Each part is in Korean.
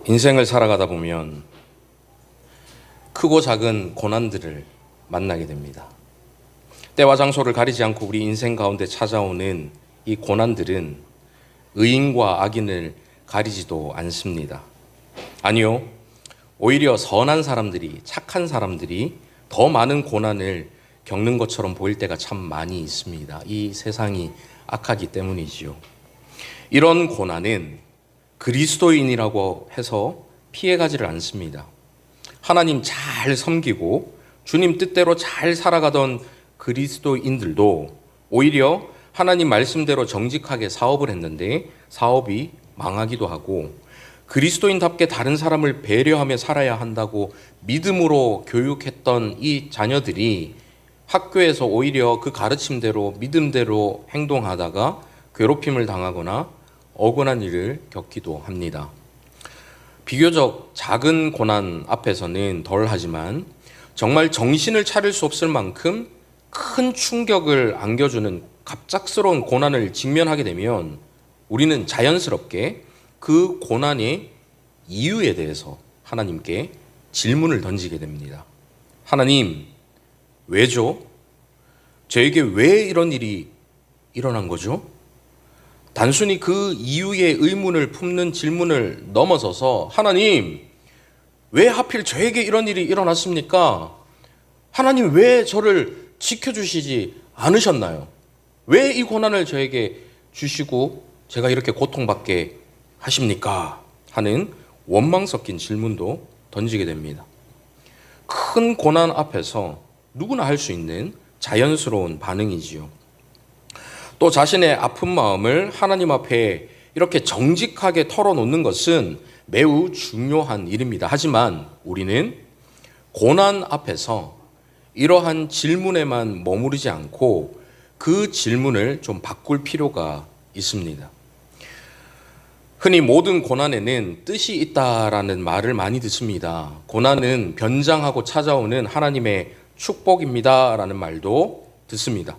인생을 살아가다 보면 크고 작은 고난들을 만나게 됩니다. 때와 장소를 가리지 않고 우리 인생 가운데 찾아오는 이 고난들은 의인과 악인을 가리지도 않습니다. 아니요, 오히려 선한 사람들이, 착한 사람들이 더 많은 고난을 겪는 것처럼 보일 때가 참 많이 있습니다. 이 세상이 악하기 때문이지요. 이런 고난은 그리스도인이라고 해서 피해가지를 않습니다. 하나님 잘 섬기고 주님 뜻대로 잘 살아가던 그리스도인들도 오히려 하나님 말씀대로 정직하게 사업을 했는데 사업이 망하기도 하고, 그리스도인답게 다른 사람을 배려하며 살아야 한다고 믿음으로 교육했던 이 자녀들이 학교에서 오히려 그 가르침대로 믿음대로 행동하다가 괴롭힘을 당하거나 억울한 일을 겪기도 합니다. 비교적 작은 고난 앞에서는 덜하지만 정말 정신을 차릴 수 없을 만큼 큰 충격을 안겨주는 갑작스러운 고난을 직면하게 되면 우리는 자연스럽게 그 고난의 이유에 대해서 하나님께 질문을 던지게 됩니다. 하나님, 왜죠? 저에게 왜 이런 일이 일어난 거죠? 단순히 그 이유의 의문을 품는 질문을 넘어서서 하나님, 왜 하필 저에게 이런 일이 일어났습니까? 하나님, 왜 저를 지켜주시지 않으셨나요? 왜 이 고난을 저에게 주시고 제가 이렇게 고통받게 하십니까? 하는 원망 섞인 질문도 던지게 됩니다. 큰 고난 앞에서 누구나 할 수 있는 자연스러운 반응이지요. 또 자신의 아픈 마음을 하나님 앞에 이렇게 정직하게 털어놓는 것은 매우 중요한 일입니다. 하지만 우리는 고난 앞에서 이러한 질문에만 머무르지 않고 그 질문을 좀 바꿀 필요가 있습니다. 흔히 모든 고난에는 뜻이 있다라는 말을 많이 듣습니다. 고난은 변장하고 찾아오는 하나님의 축복입니다라는 말도 듣습니다.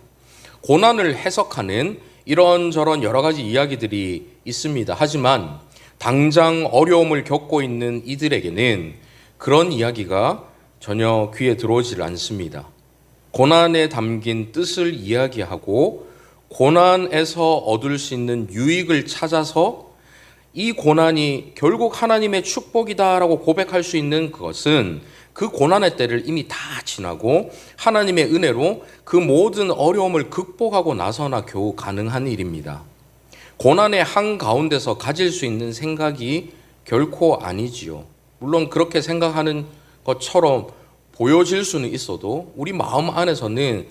고난을 해석하는 이런저런 여러 가지 이야기들이 있습니다. 하지만 당장 어려움을 겪고 있는 이들에게는 그런 이야기가 전혀 귀에 들어오질 않습니다. 고난에 담긴 뜻을 이야기하고 고난에서 얻을 수 있는 유익을 찾아서 이 고난이 결국 하나님의 축복이다라고 고백할 수 있는 그것은 그 고난의 때를 이미 다 지나고 하나님의 은혜로 그 모든 어려움을 극복하고 나서나 겨우 가능한 일입니다. 고난의 한가운데서 가질 수 있는 생각이 결코 아니지요. 물론 그렇게 생각하는 것처럼 보여질 수는 있어도 우리 마음 안에서는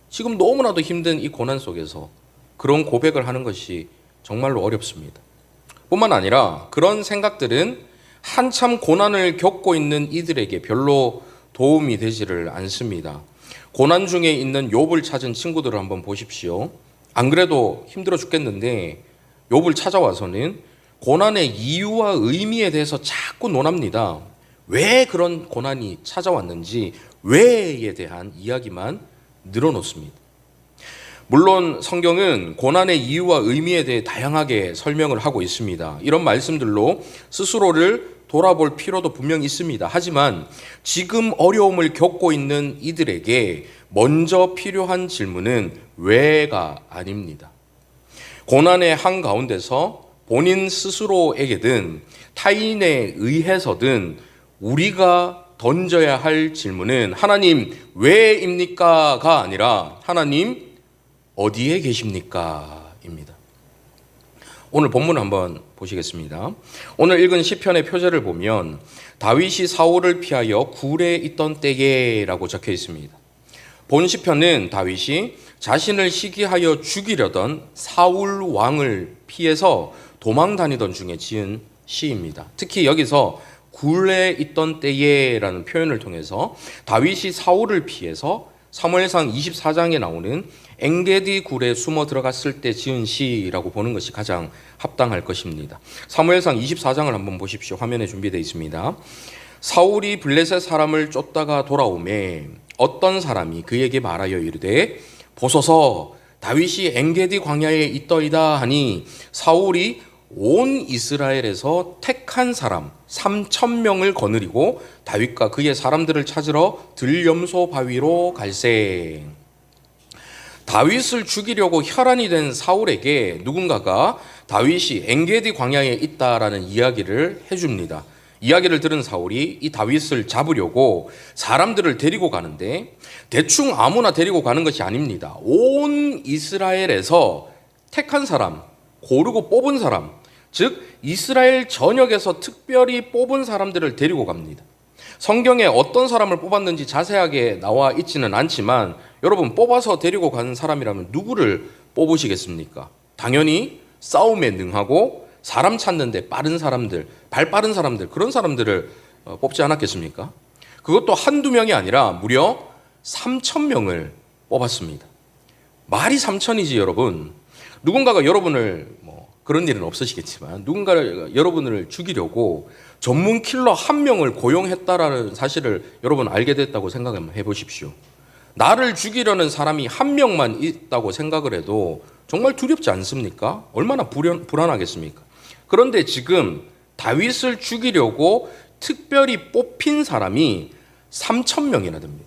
지금 너무나도 힘든 이 고난 속에서 그런 고백을 하는 것이 정말로 어렵습니다. 뿐만 아니라 그런 생각들은 한참 고난을 겪고 있는 이들에게 별로 도움이 되지를 않습니다. 고난 중에 있는 욥을 찾은 친구들을 한번 보십시오. 안 그래도 힘들어 죽겠는데 욥을 찾아와서는 고난의 이유와 의미에 대해서 자꾸 논합니다. 왜 그런 고난이 찾아왔는지, 왜에 대한 이야기만 늘어놓습니다. 물론 성경은 고난의 이유와 의미에 대해 다양하게 설명을 하고 있습니다. 이런 말씀들로 스스로를 돌아볼 필요도 분명히 있습니다. 하지만 지금 어려움을 겪고 있는 이들에게 먼저 필요한 질문은 왜가 아닙니다. 고난의 한가운데서 본인 스스로에게든 타인에 의해서든 우리가 던져야 할 질문은 하나님 왜입니까가 아니라 하나님 어디에 계십니까? 입니다. 오늘 본문을 한번 보시겠습니다. 오늘 읽은 시편의 표제를 보면 다윗이 사울을 피하여 굴에 있던 때에라고 적혀 있습니다. 본 시편은 다윗이 자신을 시기하여 죽이려던 사울 왕을 피해서 도망 다니던 중에 지은 시입니다. 특히 여기서 굴에 있던 때에라는 표현을 통해서 다윗이 사울을 피해서 사무엘상 24장에 나오는 엥게디 굴에 숨어 들어갔을 때 지은 시라고 보는 것이 가장 합당할 것입니다. 사무엘상 24장을 한번 보십시오. 화면에 준비되어 있습니다. 사울이 블레셋 사람을 쫓다가 돌아오매 어떤 사람이 그에게 말하여 이르되 보소서 다윗이 엥게디 광야에 있더이다 하니 사울이 온 이스라엘에서 택한 사람 3,000명을 거느리고 다윗과 그의 사람들을 찾으러 들염소 바위로 갈세. 다윗을 죽이려고 혈안이 된 사울에게 누군가가 다윗이 엔게디 광야에 있다라는 이야기를 해줍니다. 이야기를 들은 사울이 이 다윗을 잡으려고 사람들을 데리고 가는데 대충 아무나 데리고 가는 것이 아닙니다. 온 이스라엘에서 택한 사람, 고르고 뽑은 사람, 즉 이스라엘 전역에서 특별히 뽑은 사람들을 데리고 갑니다. 성경에 어떤 사람을 뽑았는지 자세하게 나와 있지는 않지만 여러분, 뽑아서 데리고 가는 사람이라면 누구를 뽑으시겠습니까? 당연히 싸움에 능하고 사람 찾는데 빠른 사람들, 발 빠른 사람들, 그런 사람들을 뽑지 않았겠습니까? 그것도 한두 명이 아니라 무려 3,000명을 뽑았습니다. 말이 3,000이지 여러분. 누군가가 여러분을 그런 일은 없으시겠지만 누군가를 여러분을 죽이려고 전문 킬러 한 명을 고용했다라는 사실을 여러분 알게 됐다고 생각해 보십시오. 나를 죽이려는 사람이 한 명만 있다고 생각을 해도 정말 두렵지 않습니까? 얼마나 불안하겠습니까? 그런데 지금 다윗을 죽이려고 특별히 뽑힌 사람이 3,000명이나 됩니다.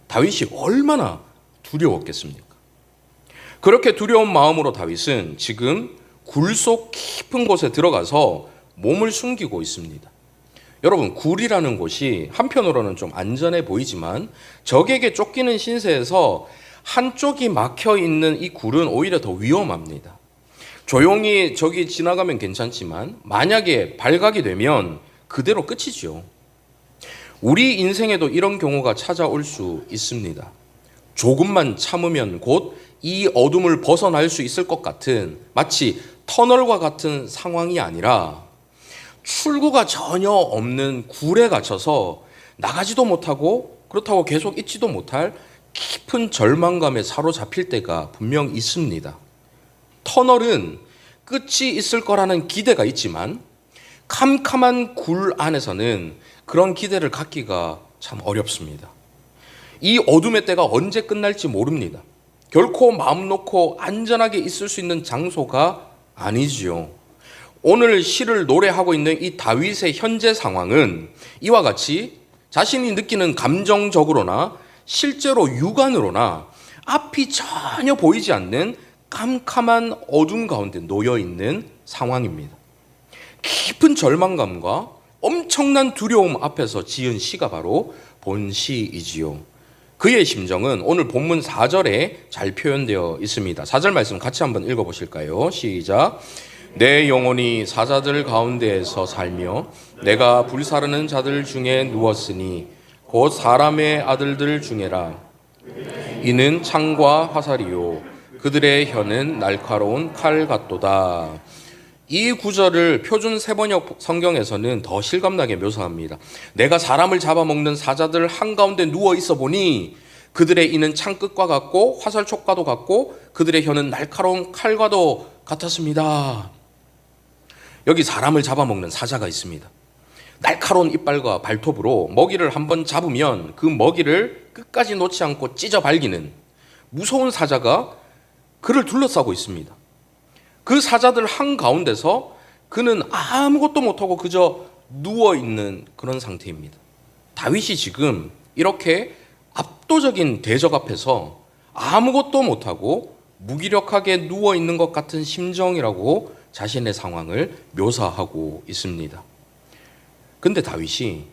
다윗이 얼마나 두려웠겠습니까? 그렇게 두려운 마음으로 다윗은 지금 굴속 깊은 곳에 들어가서 몸을 숨기고 있습니다. 여러분, 굴이라는 곳이 한편으로는 좀 안전해 보이지만 적에게 쫓기는 신세에서 한쪽이 막혀 있는 이 굴은 오히려 더 위험합니다. 조용히 저기 지나가면 괜찮지만 만약에 발각이 되면 그대로 끝이죠. 우리 인생에도 이런 경우가 찾아올 수 있습니다. 조금만 참으면 곧 이 어둠을 벗어날 수 있을 것 같은, 마치 터널과 같은 상황이 아니라 출구가 전혀 없는 굴에 갇혀서 나가지도 못하고 그렇다고 계속 있지도 못할 깊은 절망감에 사로잡힐 때가 분명 있습니다. 터널은 끝이 있을 거라는 기대가 있지만 캄캄한 굴 안에서는 그런 기대를 갖기가 참 어렵습니다. 이 어둠의 때가 언제 끝날지 모릅니다. 결코 마음 놓고 안전하게 있을 수 있는 장소가 아니지요. 오늘 시를 노래하고 있는 이 다윗의 현재 상황은 이와 같이 자신이 느끼는 감정적으로나 실제로 육안으로나 앞이 전혀 보이지 않는 깜깜한 어둠 가운데 놓여 있는 상황입니다. 깊은 절망감과 엄청난 두려움 앞에서 지은 시가 바로 본시이지요. 그의 심정은 오늘 본문 4절에 잘 표현되어 있습니다. 4절 말씀 같이 한번 읽어보실까요? 시작. 내 영혼이 사자들 가운데에서 살며 내가 불사르는 자들 중에 누웠으니 곧 사람의 아들들 중에라. 이는 창과 화살이요 그들의 혀는 날카로운 칼 같도다. 이 구절을 표준 세번역 성경에서는 더 실감나게 묘사합니다. 내가 사람을 잡아먹는 사자들 한가운데 누워 있어 보니 그들의 이는 창끝과 같고 화살촉과도 같고 그들의 혀는 날카로운 칼과도 같았습니다. 여기 사람을 잡아먹는 사자가 있습니다. 날카로운 이빨과 발톱으로 먹이를 한번 잡으면 그 먹이를 끝까지 놓지 않고 찢어 발기는 무서운 사자가 그를 둘러싸고 있습니다. 그 사자들 한가운데서 그는 아무것도 못하고 그저 누워있는 그런 상태입니다. 다윗이 지금 이렇게 압도적인 대적 앞에서 아무것도 못하고 무기력하게 누워있는 것 같은 심정이라고 자신의 상황을 묘사하고 있습니다. 근데 다윗이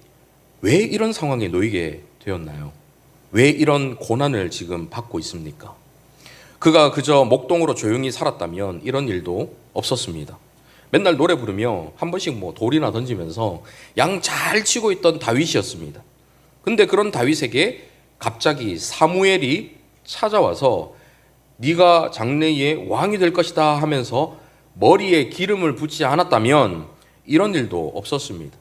왜 이런 상황에 놓이게 되었나요? 왜 이런 고난을 지금 받고 있습니까? 그가 그저 목동으로 조용히 살았다면 이런 일도 없었습니다. 맨날 노래 부르며 한 번씩 돌이나 던지면서 양 잘 치고 있던 다윗이었습니다. 근데 그런 다윗에게 갑자기 사무엘이 찾아와서 네가 장래에 왕이 될 것이다 하면서 머리에 기름을 붓지 않았다면 이런 일도 없었습니다.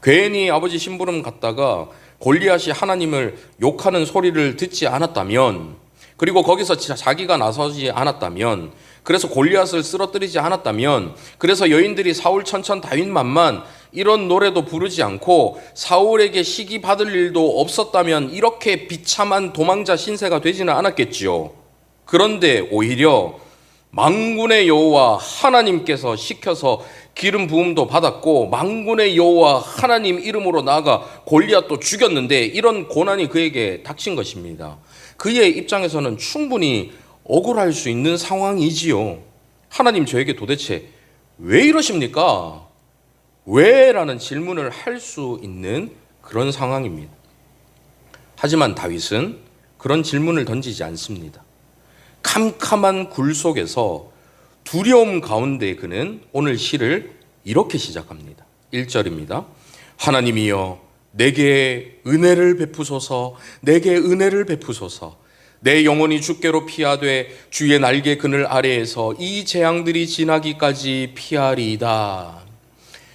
괜히 아버지 심부름 갔다가 골리앗이 하나님을 욕하는 소리를 듣지 않았다면, 그리고 거기서 자기가 나서지 않았다면, 그래서 골리앗을 쓰러뜨리지 않았다면, 그래서 여인들이 사울 천천 다윗만만 이런 노래도 부르지 않고 사울에게 시기 받을 일도 없었다면 이렇게 비참한 도망자 신세가 되지는 않았겠지요. 그런데 오히려 만군의 여호와 하나님께서 시켜서 기름 부음도 받았고 만군의 여호와 하나님 이름으로 나아가 골리앗도 죽였는데 이런 고난이 그에게 닥친 것입니다. 그의 입장에서는 충분히 억울할 수 있는 상황이지요. 하나님 저에게 도대체 왜 이러십니까? 왜? 라는 질문을 할 수 있는 그런 상황입니다. 하지만 다윗은 그런 질문을 던지지 않습니다. 캄캄한 굴 속에서 두려움 가운데 그는 오늘 시를 이렇게 시작합니다. 1절입니다. 하나님이여 내게 은혜를 베푸소서, 내게 은혜를 베푸소서. 내 영혼이 주께로 피하되 주의 날개 그늘 아래에서 이 재앙들이 지나기까지 피하리이다.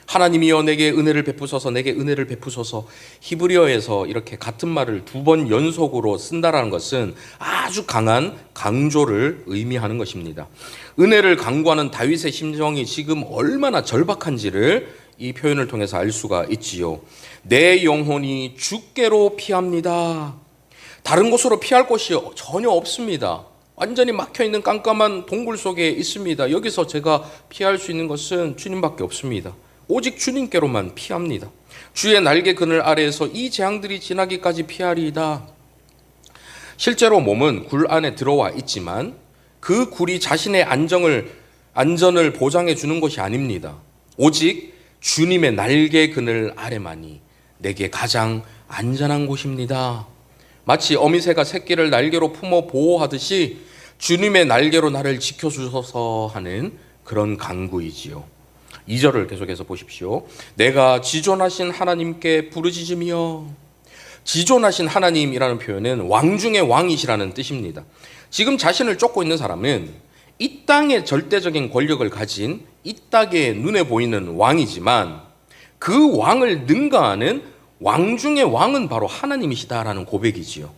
하나님이여 내게 은혜를 베푸소서, 내게 은혜를 베푸소서. 히브리어에서 이렇게 같은 말을 2번 연속으로 쓴다라는 것은 아주 강한 강조를 의미하는 것입니다. 은혜를 강구하는 다윗의 심정이 지금 얼마나 절박한지를 이 표현을 통해서 알 수가 있지요. 내 영혼이 주께로 피합니다. 다른 곳으로 피할 곳이 전혀 없습니다. 완전히 막혀있는 깜깜한 동굴 속에 있습니다. 여기서 제가 피할 수 있는 것은 주님밖에 없습니다. 오직 주님께로만 피합니다. 주의 날개 그늘 아래에서 이 재앙들이 지나기까지 피하리이다. 실제로 몸은 굴 안에 들어와 있지만 그 굴이 자신의 안전을 보장해 주는 것이 아닙니다. 오직 주님의 날개 그늘 아래만이 내게 가장 안전한 곳입니다. 마치 어미새가 새끼를 날개로 품어 보호하듯이 주님의 날개로 나를 지켜주소서 하는 그런 간구이지요. 2절을 계속해서 보십시오. 내가 지존하신 하나님께 부르짖으며. 지존하신 하나님이라는 표현은 왕 중의 왕이시라는 뜻입니다. 지금 자신을 쫓고 있는 사람은 이 땅의 절대적인 권력을 가진 이 땅의 눈에 보이는 왕이지만 그 왕을 능가하는 왕 중의 왕은 바로 하나님이시다라는 고백이지요.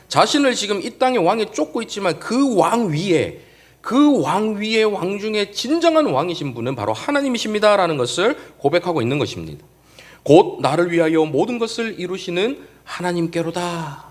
자신을 지금 이 땅의 왕에 쫓고 있지만 그 왕 위에 왕 중에 진정한 왕이신 분은 바로 하나님이십니다라는 것을 고백하고 있는 것입니다. 곧 나를 위하여 모든 것을 이루시는 하나님께로다.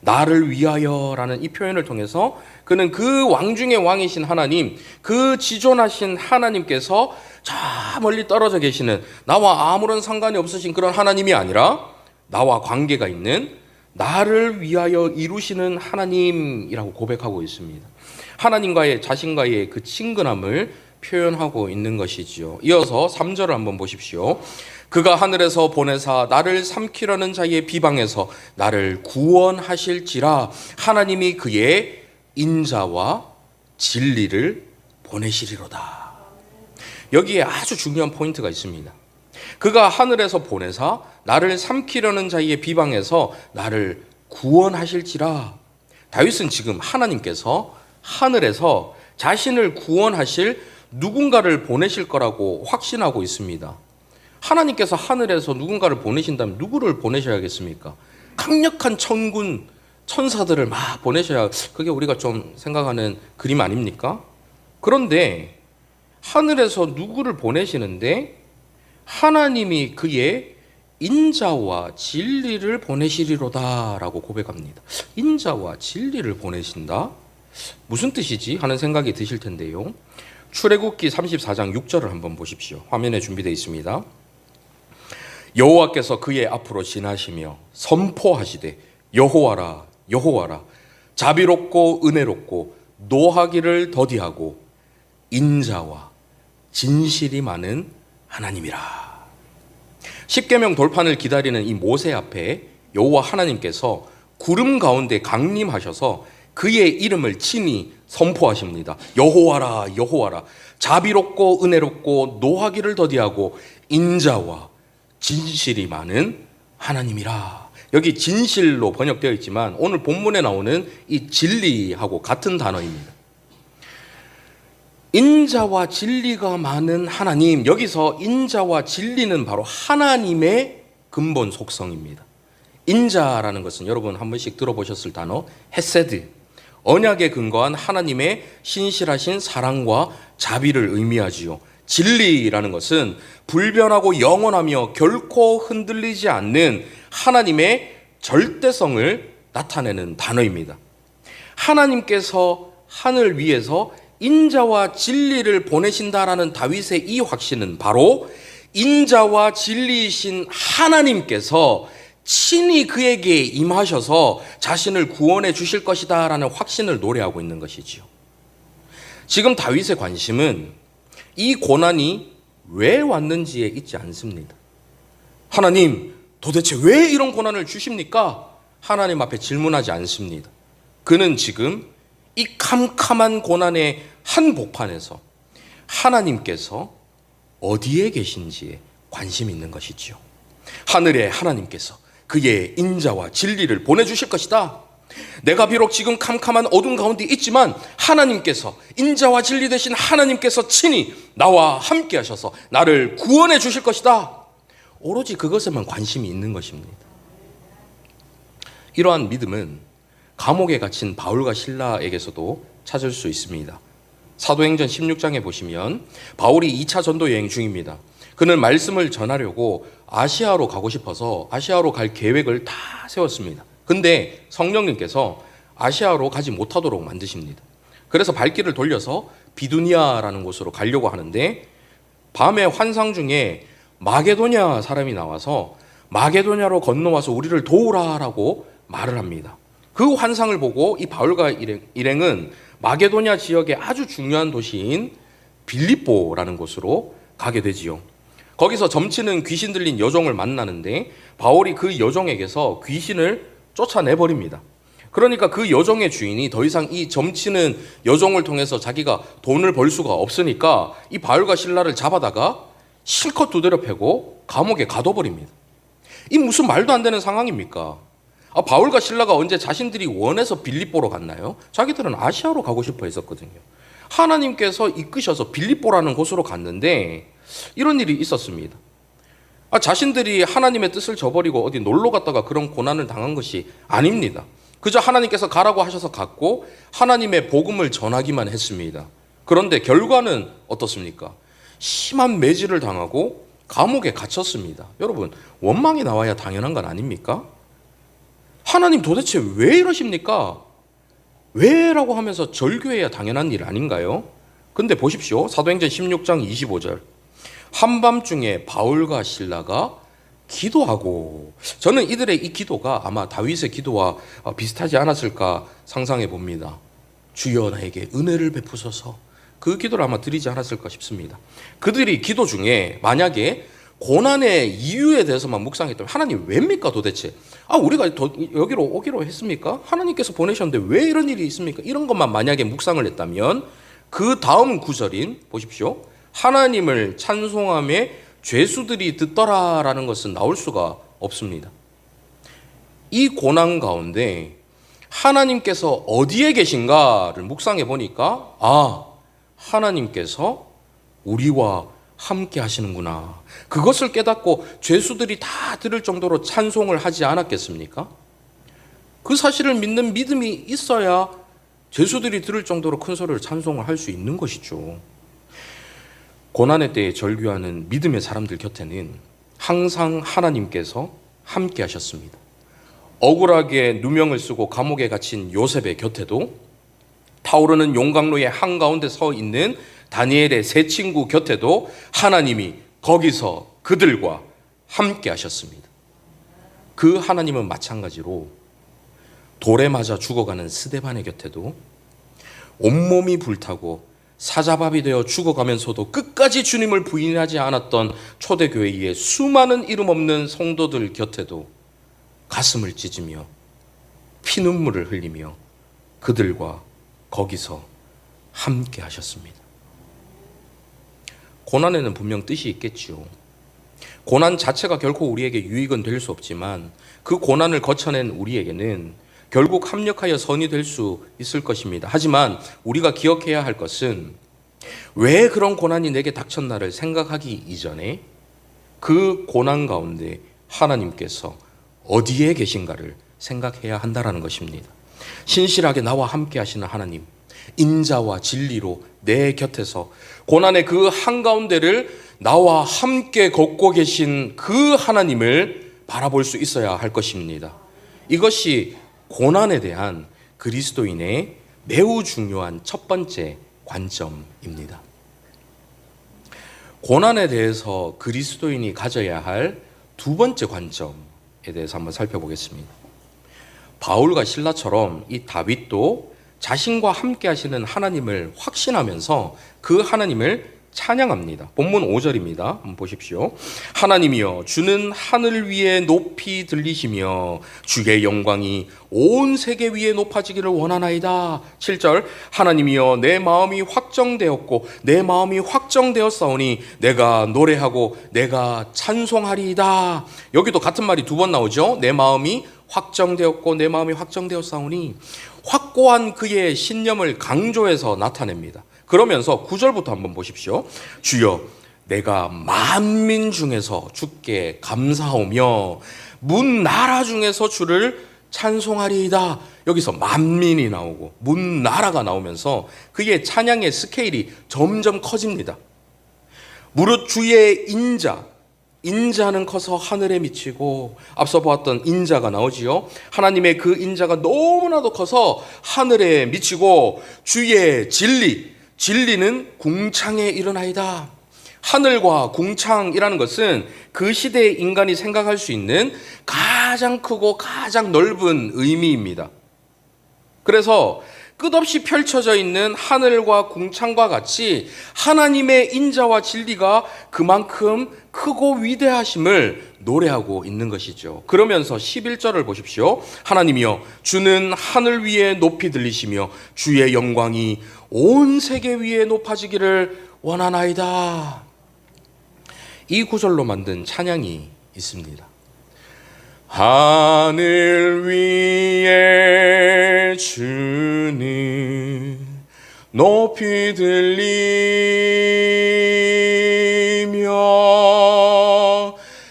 나를 위하여라는 이 표현을 통해서 그는 그 왕 중의 왕이신 하나님, 그 지존하신 하나님께서 저 멀리 떨어져 계시는 나와 아무런 상관이 없으신 그런 하나님이 아니라 나와 관계가 있는 나를 위하여 이루시는 하나님이라고 고백하고 있습니다. 하나님과의 자신과의 그 친근함을 표현하고 있는 것이지요. 이어서 3절을 한번 보십시오. 그가 하늘에서 보내사 나를 삼키려는 자의 비방에서 나를 구원하실지라. 하나님이 그의 인자와 진리를 보내시리로다. 여기에 아주 중요한 포인트가 있습니다. 그가 하늘에서 보내사 나를 삼키려는 자의 비방에서 나를 구원하실지라. 다윗은 지금 하나님께서 하늘에서 자신을 구원하실 누군가를 보내실 거라고 확신하고 있습니다. 하나님께서 하늘에서 누군가를 보내신다면 누구를 보내셔야겠습니까? 강력한 천군, 천사들을 막 보내셔야, 그게 우리가 좀 생각하는 그림 아닙니까? 그런데 하늘에서 누구를 보내시는데 하나님이 그의 인자와 진리를 보내시리로다라고 고백합니다. 인자와 진리를 보내신다? 무슨 뜻이지? 하는 생각이 드실 텐데요. 출애굽기 34장 6절을 한번 보십시오. 화면에 준비되어 있습니다. 여호와께서 그의 앞으로 지나시며 선포하시되 여호와라 여호와라 자비롭고 은혜롭고 노하기를 더디하고 인자와 진실이 많은 하나님이라. 십계명 돌판을 기다리는 이 모세 앞에 여호와 하나님께서 구름 가운데 강림하셔서 그의 이름을 친히 선포하십니다. 여호와라 여호와라 자비롭고 은혜롭고 노하기를 더디하고 인자와 진실이 많은 하나님이라. 여기 진실로 번역되어 있지만 오늘 본문에 나오는 이 진리하고 같은 단어입니다. 인자와 진리가 많은 하나님, 여기서 인자와 진리는 바로 하나님의 근본 속성입니다. 인자라는 것은 여러분 한 번씩 들어보셨을 단어 헤세드, 언약에 근거한 하나님의 신실하신 사랑과 자비를 의미하지요. 진리라는 것은 불변하고 영원하며 결코 흔들리지 않는 하나님의 절대성을 나타내는 단어입니다. 하나님께서 하늘 위에서 인자와 진리를 보내신다라는 다윗의 이 확신은 바로 인자와 진리이신 하나님께서 친히 그에게 임하셔서 자신을 구원해 주실 것이다라는 확신을 노래하고 있는 것이지요. 지금 다윗의 관심은 이 고난이 왜 왔는지에 있지 않습니다. 하나님, 도대체 왜 이런 고난을 주십니까? 하나님 앞에 질문하지 않습니다. 그는 지금 이 캄캄한 고난의 한복판에서 하나님께서 어디에 계신지에 관심이 있는 것이지요. 하늘의 하나님께서 그의 인자와 진리를 보내주실 것이다. 내가 비록 지금 캄캄한 어둠 가운데 있지만 하나님께서, 인자와 진리 되신 하나님께서 친히 나와 함께 하셔서 나를 구원해 주실 것이다. 오로지 그것에만 관심이 있는 것입니다. 이러한 믿음은 감옥에 갇힌 바울과 실라에게서도 찾을 수 있습니다. 사도행전 16장에 보시면 바울이 2차 전도 여행 중입니다. 그는 말씀을 전하려고 아시아로 가고 싶어서 아시아로 갈 계획을 다 세웠습니다. 근데 성령님께서 아시아로 가지 못하도록 만드십니다. 그래서 발길을 돌려서 비두니아라는 곳으로 가려고 하는데 밤에 환상 중에 마게도냐 사람이 나와서 마게도냐로 건너와서 우리를 도우라라고 말을 합니다. 그 환상을 보고 이 바울과 일행은 마게도냐 지역의 아주 중요한 도시인 빌립보라는 곳으로 가게 되지요. 거기서 점치는 귀신 들린 여종을 만나는데 바울이 그 여종에게서 귀신을 쫓아내버립니다. 그러니까 그 여종의 주인이 더 이상 이 점치는 여종을 통해서 자기가 돈을 벌 수가 없으니까 이 바울과 실라를 잡아다가 실컷 두드려 패고 감옥에 가둬버립니다. 이 무슨 말도 안 되는 상황입니까? 바울과 실라가 언제 자신들이 원해서 빌립보로 갔나요? 자기들은 아시아로 가고 싶어 했었거든요. 하나님께서 이끄셔서 빌립보라는 곳으로 갔는데 이런 일이 있었습니다. 자신들이 하나님의 뜻을 저버리고 어디 놀러 갔다가 그런 고난을 당한 것이 아닙니다. 그저 하나님께서 가라고 하셔서 갔고 하나님의 복음을 전하기만 했습니다. 그런데 결과는 어떻습니까? 심한 매질을 당하고 감옥에 갇혔습니다. 여러분, 원망이 나와야 당연한 건 아닙니까? 하나님 도대체 왜 이러십니까? 왜라고 하면서 절규해야 당연한 일 아닌가요? 근데 보십시오. 사도행전 16장 25절. 한밤중에 바울과 실라가 기도하고, 저는 이들의 이 기도가 아마 다윗의 기도와 비슷하지 않았을까 상상해 봅니다. 주여 나에게 은혜를 베푸소서. 그 기도를 아마 드리지 않았을까 싶습니다. 그들이 기도 중에 만약에 고난의 이유에 대해서만 묵상했다면 하나님 왜입니까 도대체? 우리가 여기로 오기로 했습니까? 하나님께서 보내셨는데 왜 이런 일이 있습니까? 이런 것만 만약에 묵상을 했다면 그 다음 구절인 보십시오. 하나님을 찬송함에 죄수들이 듣더라라는 것은 나올 수가 없습니다. 이 고난 가운데 하나님께서 어디에 계신가를 묵상해 보니까 하나님께서 우리와 함께 하시는구나. 그것을 깨닫고 죄수들이 다 들을 정도로 찬송을 하지 않았겠습니까? 그 사실을 믿는 믿음이 있어야 죄수들이 들을 정도로 큰 소리를 찬송을 할 수 있는 것이죠. 고난의 때에 절규하는 믿음의 사람들 곁에는 항상 하나님께서 함께 하셨습니다. 억울하게 누명을 쓰고 감옥에 갇힌 요셉의 곁에도, 타오르는 용광로의 한가운데 서 있는 다니엘의 세 친구 곁에도 하나님이 거기서 그들과 함께 하셨습니다. 그 하나님은 마찬가지로 돌에 맞아 죽어가는 스데반의 곁에도, 온몸이 불타고 사자밥이 되어 죽어가면서도 끝까지 주님을 부인하지 않았던 초대교회의 수많은 이름 없는 성도들 곁에도 가슴을 찢으며 피눈물을 흘리며 그들과 거기서 함께 하셨습니다. 고난에는 분명 뜻이 있겠지요. 고난 자체가 결코 우리에게 유익은 될 수 없지만 그 고난을 거쳐낸 우리에게는 결국 합력하여 선이 될 수 있을 것입니다. 하지만 우리가 기억해야 할 것은 왜 그런 고난이 내게 닥쳤나를 생각하기 이전에 그 고난 가운데 하나님께서 어디에 계신가를 생각해야 한다는 것입니다. 신실하게 나와 함께 하시는 하나님, 인자와 진리로 내 곁에서 고난의 그 한가운데를 나와 함께 걷고 계신 그 하나님을 바라볼 수 있어야 할 것입니다. 이것이 고난에 대한 그리스도인의 매우 중요한 첫 번째 관점입니다. 고난에 대해서 그리스도인이 가져야 할 두 번째 관점에 대해서 한번 살펴보겠습니다. 바울과 실라처럼 이 다윗도 자신과 함께 하시는 하나님을 확신하면서 그 하나님을 찬양합니다. 본문 5절입니다. 한번 보십시오. 하나님이여 주는 하늘 위에 높이 들리시며 주의 영광이 온 세계 위에 높아지기를 원하나이다. 7절 하나님이여 내 마음이 확정되었고 내 마음이 확정되었사오니 내가 노래하고 내가 찬송하리이다. 여기도 같은 말이 두 번 나오죠. 내 마음이 확정되었고 내 마음이 확정되었사오니 확고한 그의 신념을 강조해서 나타냅니다. 그러면서 9절부터 한번 보십시오. 주여 내가 만민 중에서 주께 감사하며 문 나라 중에서 주를 찬송하리이다. 여기서 만민이 나오고 문 나라가 나오면서 그의 찬양의 스케일이 점점 커집니다. 무릇 주의 인자는 커서 하늘에 미치고, 앞서 보았던 인자가 나오지요. 하나님의 그 인자가 너무나도 커서 하늘에 미치고 주의 진리는 궁창에 이르나이다. 하늘과 궁창이라는 것은 그 시대의 인간이 생각할 수 있는 가장 크고 가장 넓은 의미입니다. 그래서 끝없이 펼쳐져 있는 하늘과 궁창과 같이 하나님의 인자와 진리가 그만큼 크고 위대하심을 노래하고 있는 것이죠. 그러면서 11절을 보십시오. 하나님이여 주는 하늘 위에 높이 들리시며 주의 영광이 온 세계 위에 높아지기를 원하나이다. 이 구절로 만든 찬양이 있습니다. 하늘 위에 주는 높이 들리며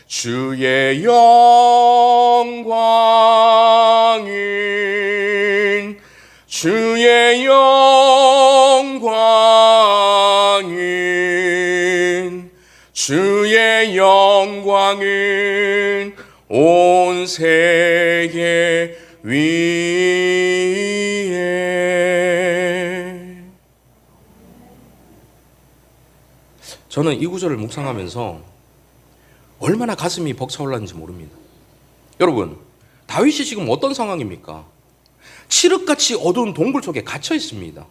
주의 영광은 온 세계 위에. 저는 이 구절을 묵상하면서 얼마나 가슴이 벅차올랐는지 모릅니다. 여러분, 다윗이 지금 어떤 상황입니까? 칠흑같이 어두운 동굴 속에 갇혀 있습니다.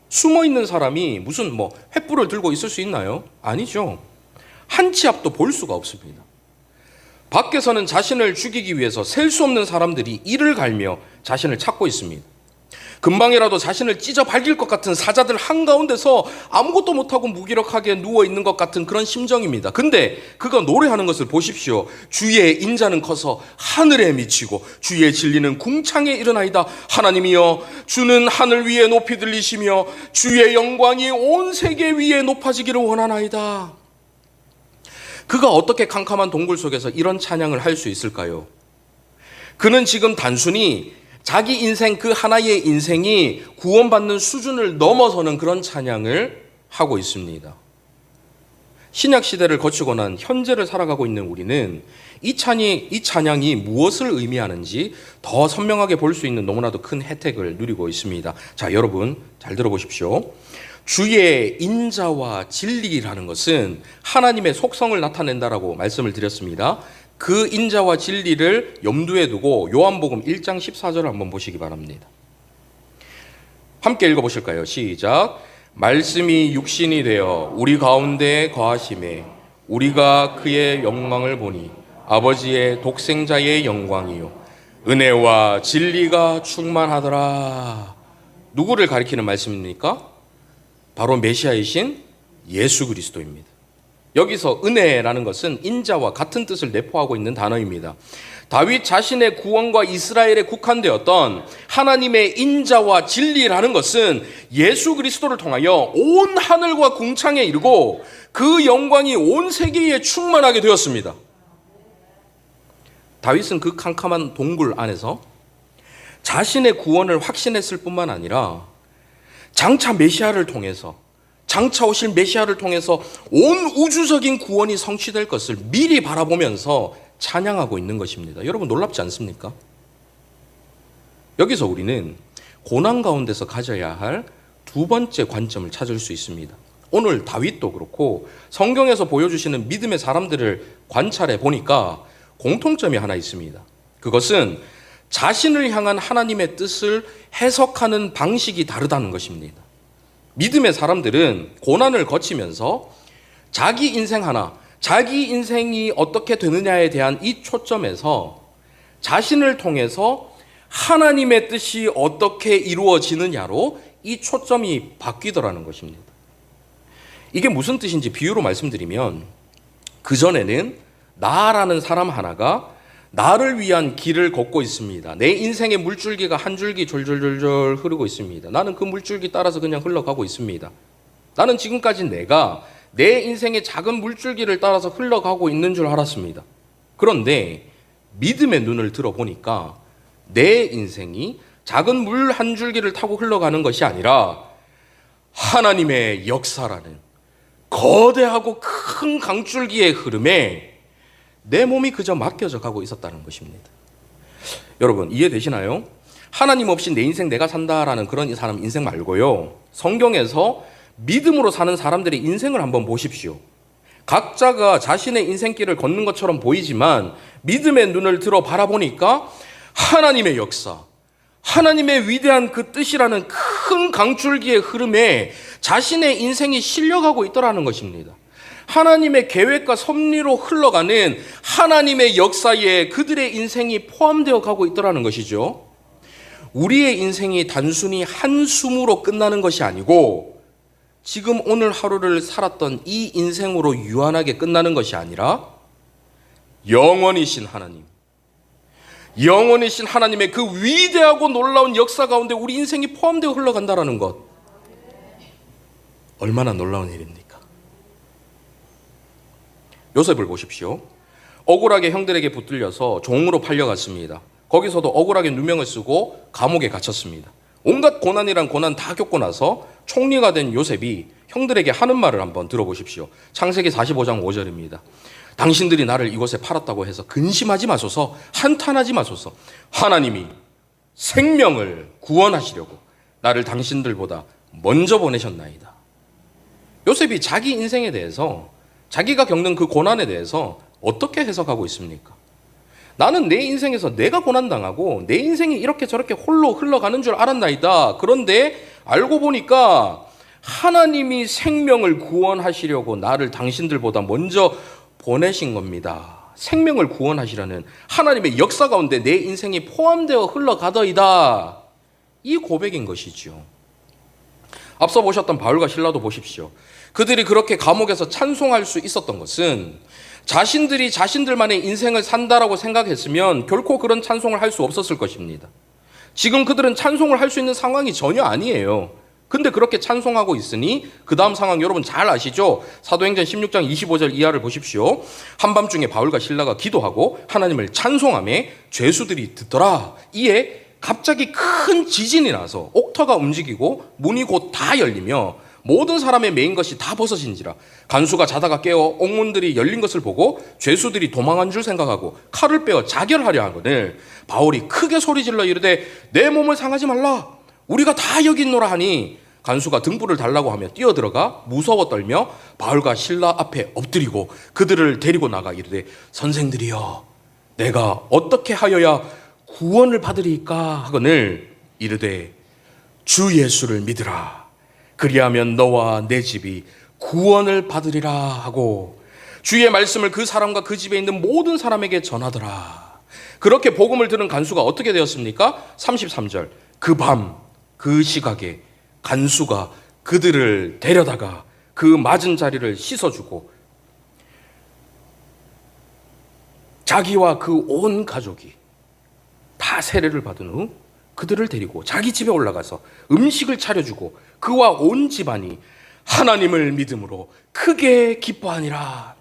숨어 있는 사람이 무슨 횃불을 들고 있을 수 있나요? 아니죠. 한 치 앞도 볼 수가 없습니다. 밖에서는 자신을 죽이기 위해서 셀 수 없는 사람들이 이를 갈며 자신을 찾고 있습니다. 금방이라도 자신을 찢어 발길 것 같은 사자들 한가운데서 아무것도 못하고 무기력하게 누워있는 것 같은 그런 심정입니다. 근데 그가 노래하는 것을 보십시오. 주의 인자는 커서 하늘에 미치고 주의 진리는 궁창에 이르나이다. 하나님이여 주는 하늘 위에 높이 들리시며 주의 영광이 온 세계 위에 높아지기를 원하나이다. 그가 어떻게 캄캄한 동굴 속에서 이런 찬양을 할 수 있을까요? 그는 지금 단순히 자기 인생 그 하나의 인생이 구원받는 수준을 넘어서는 그런 찬양을 하고 있습니다. 신약 시대를 거치고 난 현재를 살아가고 있는 우리는 이 찬양이 무엇을 의미하는지 더 선명하게 볼 수 있는 너무나도 큰 혜택을 누리고 있습니다. 자, 여러분 잘 들어보십시오. 주의 인자와 진리라는 것은 하나님의 속성을 나타낸다라고 말씀을 드렸습니다. 그 인자와 진리를 염두에 두고 요한복음 1장 14절을 한번 보시기 바랍니다. 함께 읽어보실까요? 시작. 말씀이 육신이 되어 우리 가운데 거하심에 우리가 그의 영광을 보니 아버지의 독생자의 영광이요 은혜와 진리가 충만하더라. 누구를 가리키는 말씀입니까? 바로 메시아이신 예수 그리스도입니다. 여기서 은혜라는 것은 인자와 같은 뜻을 내포하고 있는 단어입니다. 다윗 자신의 구원과 이스라엘에 국한되었던 하나님의 인자와 진리라는 것은 예수 그리스도를 통하여 온 하늘과 궁창에 이르고 그 영광이 온 세계에 충만하게 되었습니다. 다윗은 그 캄캄한 동굴 안에서 자신의 구원을 확신했을 뿐만 아니라 장차 오실 메시아를 통해서 온 우주적인 구원이 성취될 것을 미리 바라보면서 찬양하고 있는 것입니다. 여러분 놀랍지 않습니까? 여기서 우리는 고난 가운데서 가져야 할 두 번째 관점을 찾을 수 있습니다. 오늘 다윗도 그렇고 성경에서 보여주시는 믿음의 사람들을 관찰해 보니까 공통점이 하나 있습니다. 그것은 자신을 향한 하나님의 뜻을 해석하는 방식이 다르다는 것입니다. 믿음의 사람들은 고난을 거치면서 자기 인생 하나, 자기 인생이 어떻게 되느냐에 대한 이 초점에서 자신을 통해서 하나님의 뜻이 어떻게 이루어지느냐로 이 초점이 바뀌더라는 것입니다. 이게 무슨 뜻인지 비유로 말씀드리면, 그전에는 나라는 사람 하나가 나를 위한 길을 걷고 있습니다. 내 인생의 물줄기가 한 줄기 졸졸졸졸 흐르고 있습니다. 나는 그 물줄기 따라서 그냥 흘러가고 있습니다. 나는 지금까지 내가 내 인생의 작은 물줄기를 따라서 흘러가고 있는 줄 알았습니다. 그런데 믿음의 눈을 들어보니까 내 인생이 작은 물 한 줄기를 타고 흘러가는 것이 아니라 하나님의 역사라는 거대하고 큰 강줄기의 흐름에 내 몸이 그저 맡겨져 가고 있었다는 것입니다. 여러분 이해되시나요? 하나님 없이 내 인생 내가 산다라는 그런 이 사람 인생 말고요, 성경에서 믿음으로 사는 사람들의 인생을 한번 보십시오. 각자가 자신의 인생길을 걷는 것처럼 보이지만 믿음의 눈을 들어 바라보니까 하나님의 역사, 하나님의 위대한 그 뜻이라는 큰 강줄기의 흐름에 자신의 인생이 실려가고 있더라는 것입니다. 하나님의 계획과 섭리로 흘러가는 하나님의 역사에 그들의 인생이 포함되어 가고 있더라는 것이죠. 우리의 인생이 단순히 한숨으로 끝나는 것이 아니고 지금 오늘 하루를 살았던 이 인생으로 유한하게 끝나는 것이 아니라 영원이신 하나님, 영원이신 하나님의 그 위대하고 놀라운 역사 가운데 우리 인생이 포함되어 흘러간다는 것, 얼마나 놀라운 일입니까? 요셉을 보십시오. 억울하게 형들에게 붙들려서 종으로 팔려갔습니다. 거기서도 억울하게 누명을 쓰고 감옥에 갇혔습니다. 온갖 고난이란 고난 다 겪고 나서 총리가 된 요셉이 형들에게 하는 말을 한번 들어보십시오. 창세기 45장 5절입니다. 당신들이 나를 이곳에 팔았다고 해서 근심하지 마소서, 한탄하지 마소서. 하나님이 생명을 구원하시려고 나를 당신들보다 먼저 보내셨나이다. 요셉이 자기 인생에 대해서, 자기가 겪는 그 고난에 대해서 어떻게 해석하고 있습니까? 나는 내 인생에서 내가 고난당하고 내 인생이 이렇게 저렇게 홀로 흘러가는 줄 알았나이다. 그런데 알고 보니까 하나님이 생명을 구원하시려고 나를 당신들보다 먼저 보내신 겁니다. 생명을 구원하시라는 하나님의 역사 가운데 내 인생이 포함되어 흘러가더이다. 이 고백인 것이죠. 앞서 보셨던 바울과 실라도 보십시오. 그들이 그렇게 감옥에서 찬송할 수 있었던 것은 자신들이 자신들만의 인생을 산다라고 생각했으면 결코 그런 찬송을 할 수 없었을 것입니다. 지금 그들은 찬송을 할 수 있는 상황이 전혀 아니에요. 근데 그렇게 찬송하고 있으니 그 다음 상황 여러분 잘 아시죠? 사도행전 16장 25절 이하를 보십시오. 한밤중에 바울과 실라가 기도하고 하나님을 찬송하며 죄수들이 듣더라. 이에 갑자기 큰 지진이 나서 옥터가 움직이고 문이 곧 다 열리며 모든 사람의 메인 것이 다 벗어진지라. 간수가 자다가 깨어 옥문들이 열린 것을 보고 죄수들이 도망한 줄 생각하고 칼을 빼어 자결하려 하거늘 바울이 크게 소리질러 이르되 내 몸을 상하지 말라. 우리가 다 여기 있노라 하니 간수가 등불을 달라고 하며 뛰어들어가 무서워 떨며 바울과 실라 앞에 엎드리고 그들을 데리고 나가 이르되 선생들이여 내가 어떻게 하여야 구원을 받으리까 하거늘 이르되 주 예수를 믿으라. 그리하면 너와 내 집이 구원을 받으리라 하고 주의 말씀을 그 사람과 그 집에 있는 모든 사람에게 전하더라. 그렇게 복음을 들은 간수가 어떻게 되었습니까? 33절 그 밤 그 시각에 간수가 그들을 데려다가 그 맞은 자리를 씻어주고 자기와 그 온 가족이 다 세례를 받은 후 그들을 데리고 자기 집에 올라가서 음식을 차려주고 그와 온 집안이 하나님을 믿음으로 크게 기뻐하니라.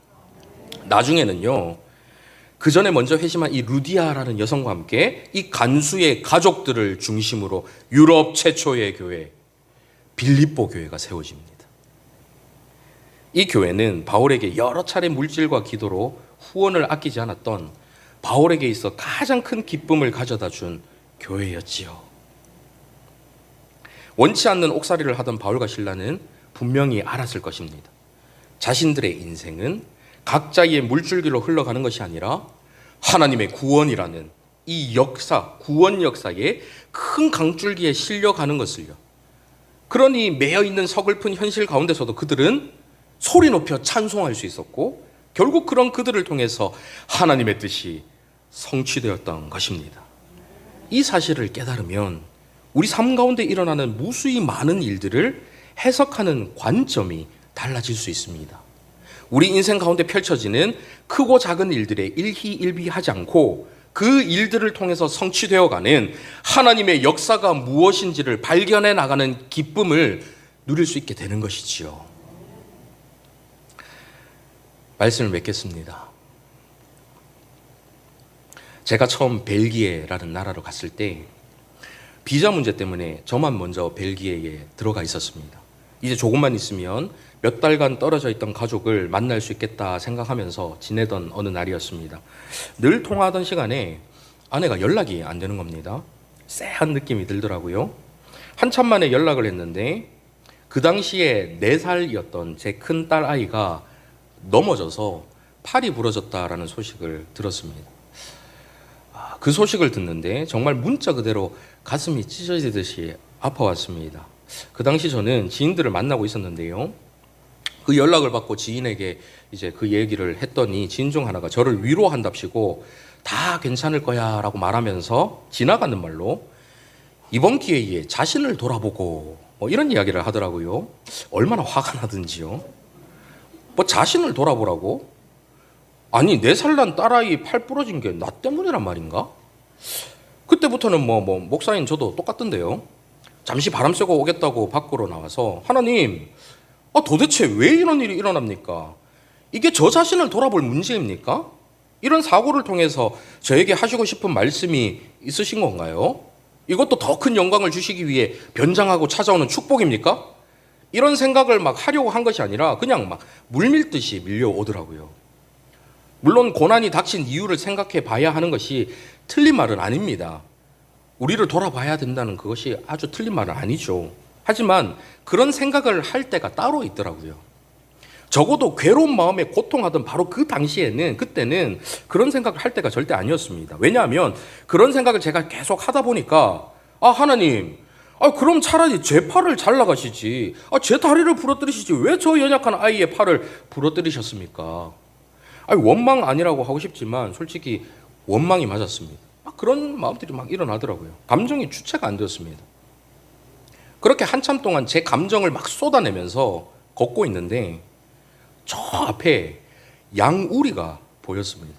나중에는요, 그 전에 먼저 회심한 이 루디아라는 여성과 함께 이 간수의 가족들을 중심으로 유럽 최초의 교회 빌립보 교회가 세워집니다. 이 교회는 바울에게 여러 차례 물질과 기도로 후원을 아끼지 않았던 바울에게 있어 가장 큰 기쁨을 가져다 준 교회였지요. 원치 않는 옥살이를 하던 바울과 실라는 분명히 알았을 것입니다. 자신들의 인생은 각자의 물줄기로 흘러가는 것이 아니라 하나님의 구원이라는 이 역사, 구원 역사의 큰 강줄기에 실려가는 것을요. 그러니 매여있는 서글픈 현실 가운데서도 그들은 소리 높여 찬송할 수 있었고 결국 그런 그들을 통해서 하나님의 뜻이 성취되었던 것입니다. 이 사실을 깨달으면 우리 삶 가운데 일어나는 무수히 많은 일들을 해석하는 관점이 달라질 수 있습니다. 우리 인생 가운데 펼쳐지는 크고 작은 일들에 일희일비하지 않고 그 일들을 통해서 성취되어가는 하나님의 역사가 무엇인지를 발견해 나가는 기쁨을 누릴 수 있게 되는 것이지요. 말씀을 맺겠습니다. 제가 처음 벨기에라는 나라로 갔을 때 비자 문제 때문에 저만 먼저 벨기에에 들어가 있었습니다. 이제 조금만 있으면 몇 달간 떨어져 있던 가족을 만날 수 있겠다 생각하면서 지내던 어느 날이었습니다. 늘 통화하던 시간에 아내가 연락이 안 되는 겁니다. 쎄한 느낌이 들더라고요. 한참 만에 연락을 했는데 그 당시에 4살이었던 제 큰 딸 아이가 넘어져서 팔이 부러졌다라는 소식을 들었습니다. 그 소식을 듣는데 정말 문자 그대로 가슴이 찢어지듯이 아파왔습니다. 그 당시 저는 지인들을 만나고 있었는데요. 그 연락을 받고 지인에게 이제 그 얘기를 했더니 지인 중 하나가 저를 위로한답시고 다 괜찮을 거야 라고 말하면서 지나가는 말로 이번 기회에 자신을 돌아보고 이런 이야기를 하더라고요. 얼마나 화가 나든지요. 자신을 돌아보라고? 아니 4살 난 딸아이 팔 부러진 게 나 때문이란 말인가? 그때부터는 목사인 저도 똑같던데요. 잠시 바람 쐬고 오겠다고 밖으로 나와서 하나님 도대체 왜 이런 일이 일어납니까? 이게 저 자신을 돌아볼 문제입니까? 이런 사고를 통해서 저에게 하시고 싶은 말씀이 있으신 건가요? 이것도 더 큰 영광을 주시기 위해 변장하고 찾아오는 축복입니까? 이런 생각을 막 하려고 한 것이 아니라 그냥 막 물밀듯이 밀려오더라고요. 물론 고난이 닥친 이유를 생각해 봐야 하는 것이 틀린 말은 아닙니다. 우리를 돌아봐야 된다는 그것이 아주 틀린 말은 아니죠. 하지만 그런 생각을 할 때가 따로 있더라고요. 적어도 괴로운 마음에 고통하던 바로 그 당시에는 그때는 그런 생각을 할 때가 절대 아니었습니다. 왜냐하면 그런 생각을 제가 계속 하다 보니까 하나님 그럼 차라리 제 팔을 잘라가시지 제 다리를 부러뜨리시지 왜 저 연약한 아이의 팔을 부러뜨리셨습니까? 원망 아니라고 하고 싶지만 솔직히 원망이 맞았습니다. 그런 마음들이 막 일어나더라고요. 감정이 주체가 안 되었습니다. 그렇게 한참 동안 제 감정을 막 쏟아내면서 걷고 있는데 저 앞에 양우리가 보였습니다.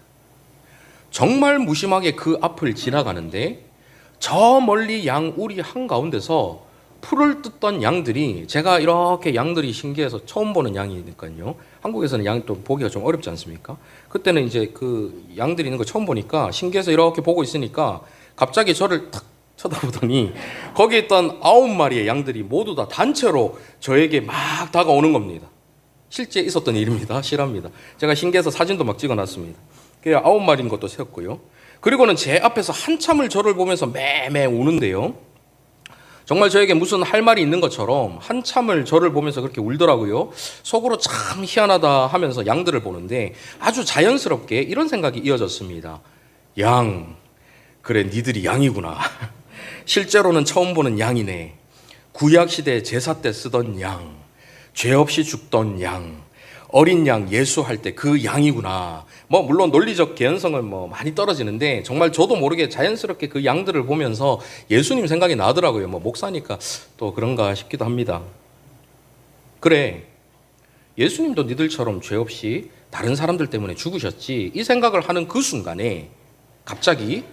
정말 무심하게 그 앞을 지나가는데 저 멀리 양우리 한가운데서 풀을 뜯던 양들이 제가 이렇게 양들이 신기해서 처음 보는 양이니까요. 한국에서는 양이 또 보기가 좀 어렵지 않습니까? 그때는 이제 그 양들이 있는 거 처음 보니까 신기해서 이렇게 보고 있으니까 갑자기 저를 탁 쳐다보더니 거기에 있던 9마리의 양들이 모두 다 단체로 저에게 막 다가오는 겁니다. 실제 있었던 일입니다. 실화입니다. 제가 신기해서 사진도 막 찍어놨습니다. 9마리인 것도 세웠고요. 그리고는 제 앞에서 한참을 저를 보면서 매매 우는데요. 정말 저에게 무슨 할 말이 있는 것처럼 한참을 저를 보면서 그렇게 울더라고요. 속으로 참 희한하다 하면서 양들을 보는데 아주 자연스럽게 이런 생각이 이어졌습니다. 양, 그래 니들이 양이구나. 실제로는 처음 보는 양이네. 구약시대 제사 때 쓰던 양, 죄 없이 죽던 양, 어린 양 예수할 때 그 양이구나. 물론 논리적 개연성은 많이 떨어지는데 정말 저도 모르게 자연스럽게 그 양들을 보면서 예수님 생각이 나더라고요. 목사니까 또 그런가 싶기도 합니다. 그래, 예수님도 니들처럼 죄 없이 다른 사람들 때문에 죽으셨지. 이 생각을 하는 그 순간에 갑자기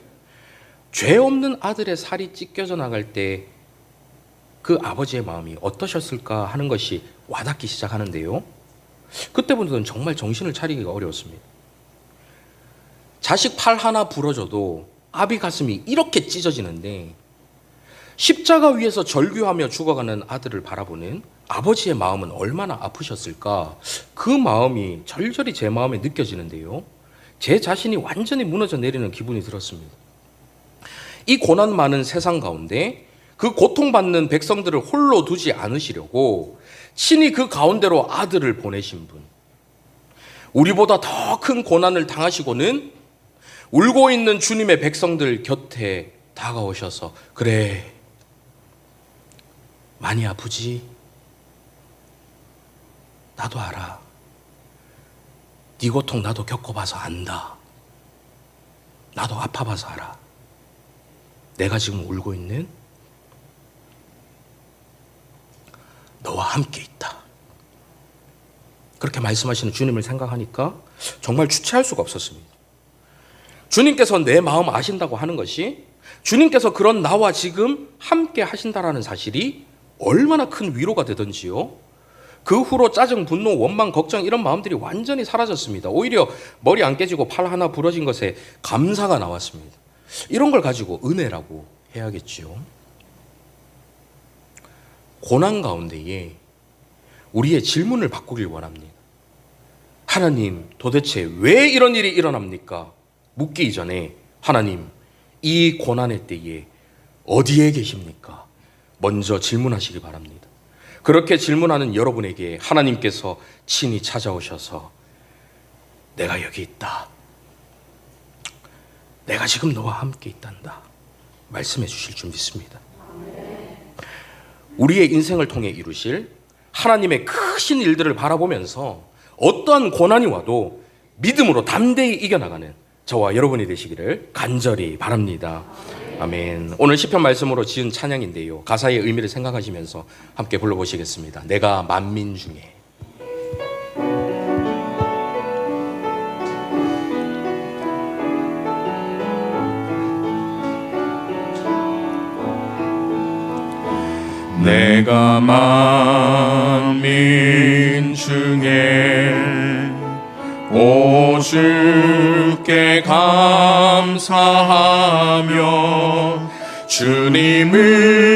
죄 없는 아들의 살이 찢겨져 나갈 때 그 아버지의 마음이 어떠셨을까 하는 것이 와닿기 시작하는데요. 그때부터는 정말 정신을 차리기가 어려웠습니다. 자식 팔 하나 부러져도 아비 가슴이 이렇게 찢어지는데 십자가 위에서 절규하며 죽어가는 아들을 바라보는 아버지의 마음은 얼마나 아프셨을까. 그 마음이 절절히 제 마음에 느껴지는데요. 제 자신이 완전히 무너져 내리는 기분이 들었습니다. 이 고난 많은 세상 가운데 그 고통받는 백성들을 홀로 두지 않으시려고 친히 그 가운데로 아들을 보내신 분, 우리보다 더 큰 고난을 당하시고는 울고 있는 주님의 백성들 곁에 다가오셔서 그래, 많이 아프지? 나도 알아. 네 고통 나도 겪어봐서 안다. 나도 아파봐서 알아. 내가 지금 울고 있는 너와 함께 있다. 그렇게 말씀하시는 주님을 생각하니까 정말 주체할 수가 없었습니다. 주님께서 내 마음 아신다고 하는 것이, 주님께서 그런 나와 지금 함께 하신다라는 사실이 얼마나 큰 위로가 되던지요. 그 후로 짜증, 분노, 원망, 걱정 이런 마음들이 완전히 사라졌습니다. 오히려 머리 안 깨지고 팔 하나 부러진 것에 감사가 나왔습니다. 이런 걸 가지고 은혜라고 해야겠지요. 고난 가운데에 우리의 질문을 바꾸길 원합니다. 하나님, 도대체 왜 이런 일이 일어납니까? 묻기 이전에 하나님, 이 고난의 때에 어디에 계십니까? 먼저 질문하시기 바랍니다. 그렇게 질문하는 여러분에게 하나님께서 친히 찾아오셔서 내가 여기 있다. 내가 지금 너와 함께 있단다. 말씀해 주실 줄 믿습니다. 우리의 인생을 통해 이루실 하나님의 크신 일들을 바라보면서 어떠한 고난이 와도 믿음으로 담대히 이겨나가는 저와 여러분이 되시기를 간절히 바랍니다. 아멘. 오늘 시편 말씀으로 지은 찬양인데요, 가사의 의미를 생각하시면서 함께 불러보시겠습니다. 내가 만민 중에. 내가 만민 중에 오 주께 감사하며 주님을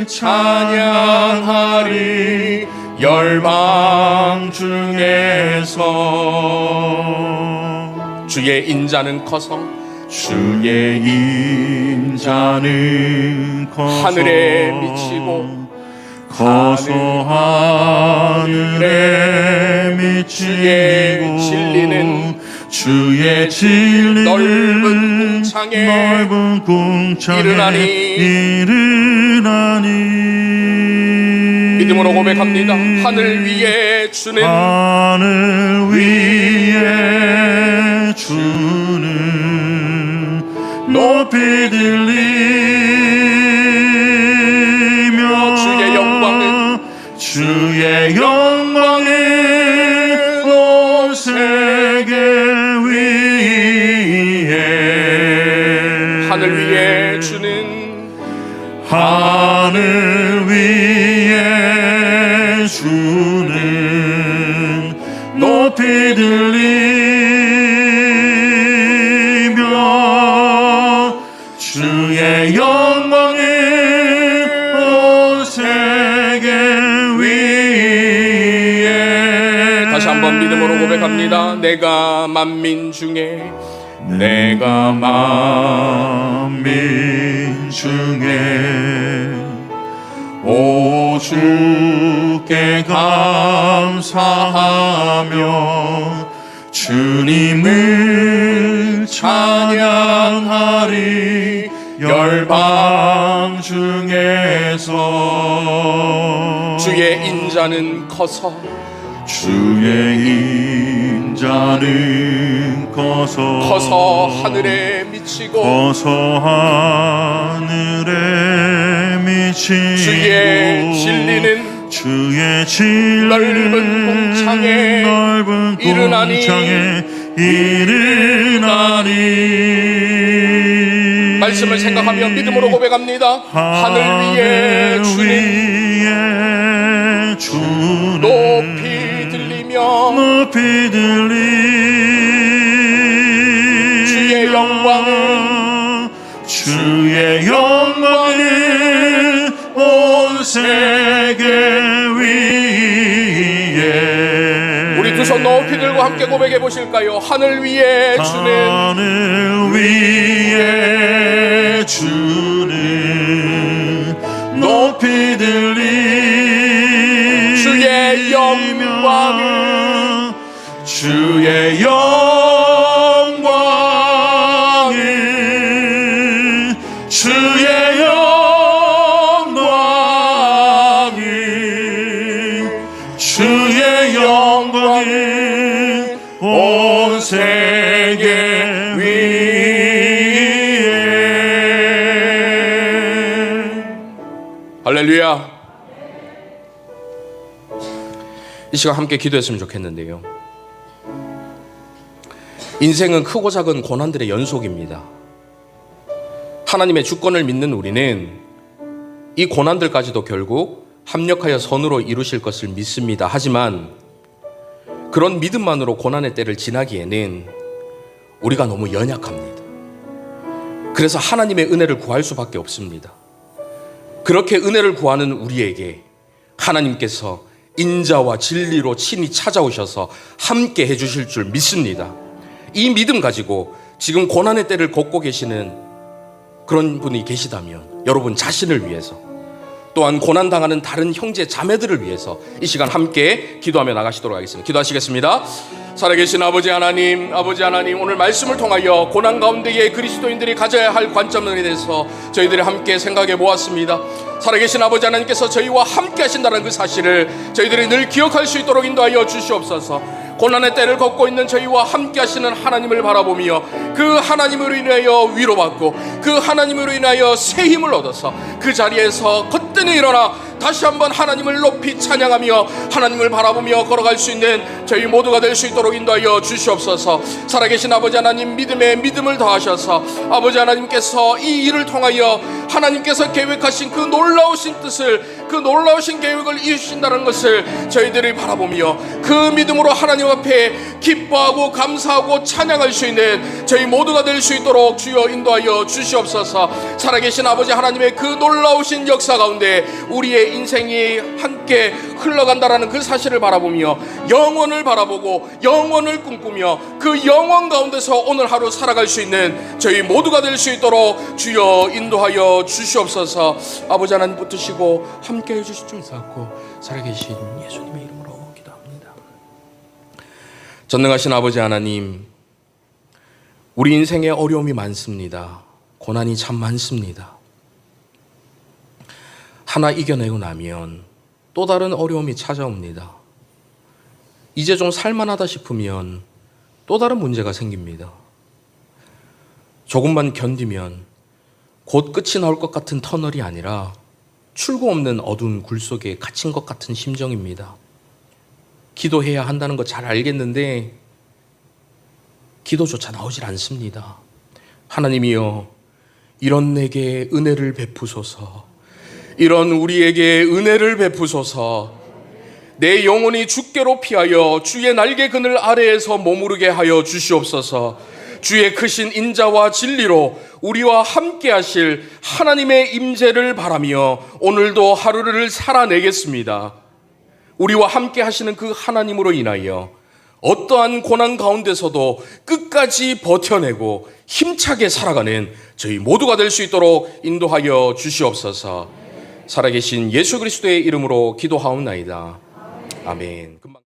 찬양하리. 열방 중에서 주의 인자는 커서 주의 인자는 커서 하늘에 미치고 커서 하늘에 미치고 주의 진리는 넓은 공창에 이르나니. 믿음으로 고백합니다. 하늘 위에 주는 높이 들리며 주의 영광은 온 세계 위에. 하늘 위에 주는 높이 들리며 주의 영광은 온 세계 위에. 다시 한번 믿음으로 고백합니다. 내가 만민 중에 오 주께 감사하며 주님을 찬양하리. 열방 중에서 주의 인자는 커서 커서 하늘에 미치고 주의 진리는 넓은 공창에 이르나니. 말씀을 생각하며 믿음으로 고백합니다. 하늘 위에 주는 높이 들리며 주의 영광은 온 세계 위에. 우리 두 손 높이 들고 함께 고백해 보실까요? 하늘 위에 주는 주의 영광이 주의 영광이 주의 영광이 온 세계 위에. 할렐루야. 이 시간 함께 기도했으면 좋겠는데요. 인생은 크고 작은 고난들의 연속입니다. 하나님의 주권을 믿는 우리는 이 고난들까지도 결국 합력하여 선으로 이루실 것을 믿습니다. 하지만 그런 믿음만으로 고난의 때를 지나기에는 우리가 너무 연약합니다. 그래서 하나님의 은혜를 구할 수밖에 없습니다. 그렇게 은혜를 구하는 우리에게 하나님께서 인자와 진리로 친히 찾아오셔서 함께 해주실 줄 믿습니다. 이 믿음 가지고 지금 고난의 때를 걷고 계시는 그런 분이 계시다면 여러분 자신을 위해서, 또한 고난당하는 다른 형제 자매들을 위해서 이 시간 함께 기도하며 나가시도록 하겠습니다. 기도하시겠습니다. 살아계신 아버지 하나님, 오늘 말씀을 통하여 고난 가운데에 그리스도인들이 가져야 할 관점에 대해서 저희들이 함께 생각해 보았습니다. 살아계신 아버지 하나님께서 저희와 함께 하신다는 그 사실을 저희들이 늘 기억할 수 있도록 인도하여 주시옵소서. 고난의 때를 걷고 있는 저희와 함께 하시는 하나님을 바라보며 그 하나님으로 인하여 위로받고 그 하나님으로 인하여 새 힘을 얻어서 그 자리에서 거뜬히 일어나 다시 한번 하나님을 높이 찬양하며 하나님을 바라보며 걸어갈 수 있는 저희 모두가 될 수 있도록 인도하여 주시옵소서. 살아계신 아버지 하나님, 믿음에 믿음을 더하셔서 아버지 하나님께서 이 일을 통하여 하나님께서 계획하신 그 놀라우신 뜻을, 그 놀라우신 계획을 이루신다는 것을 저희들이 바라보며 그 믿음으로 하나님 앞에 기뻐하고 감사하고 찬양할 수 있는 저희 모두가 될 수 있도록 주여 인도하여 주시옵소서. 살아계신 아버지 하나님의 그 놀라우신 역사 가운데 우리의 인생이 함께 흘러간다라는 그 사실을 바라보며 영원을 바라보고 영원을 꿈꾸며 그 영원 가운데서 오늘 하루 살아갈 수 있는 저희 모두가 될 수 있도록 주여 인도하여 주시옵소서. 아버지 하나님 붙드시고 함께 해주실 줄 믿고 살아계신 예수님의 이름으로 기도합니다. 전능하신 아버지 하나님, 우리 인생에 어려움이 많습니다. 고난이 참 많습니다. 하나 이겨내고 나면 또 다른 어려움이 찾아옵니다. 이제 좀 살만하다 싶으면 또 다른 문제가 생깁니다. 조금만 견디면 곧 끝이 나올 것 같은 터널이 아니라 출구 없는 어두운 굴 속에 갇힌 것 같은 심정입니다. 기도해야 한다는 거 잘 알겠는데 기도조차 나오질 않습니다. 하나님이여, 이런 내게 은혜를 베푸소서. 이런 우리에게 은혜를 베푸소서. 내 영혼이 주께로 피하여 주의 날개 그늘 아래에서 머무르게 하여 주시옵소서. 주의 크신 인자와 진리로 우리와 함께 하실 하나님의 임재를 바라며 오늘도 하루를 살아내겠습니다. 우리와 함께 하시는 그 하나님으로 인하여 어떠한 고난 가운데서도 끝까지 버텨내고 힘차게 살아가는 저희 모두가 될 수 있도록 인도하여 주시옵소서. 살아계신 예수 그리스도의 이름으로 기도하옵나이다. 아멘.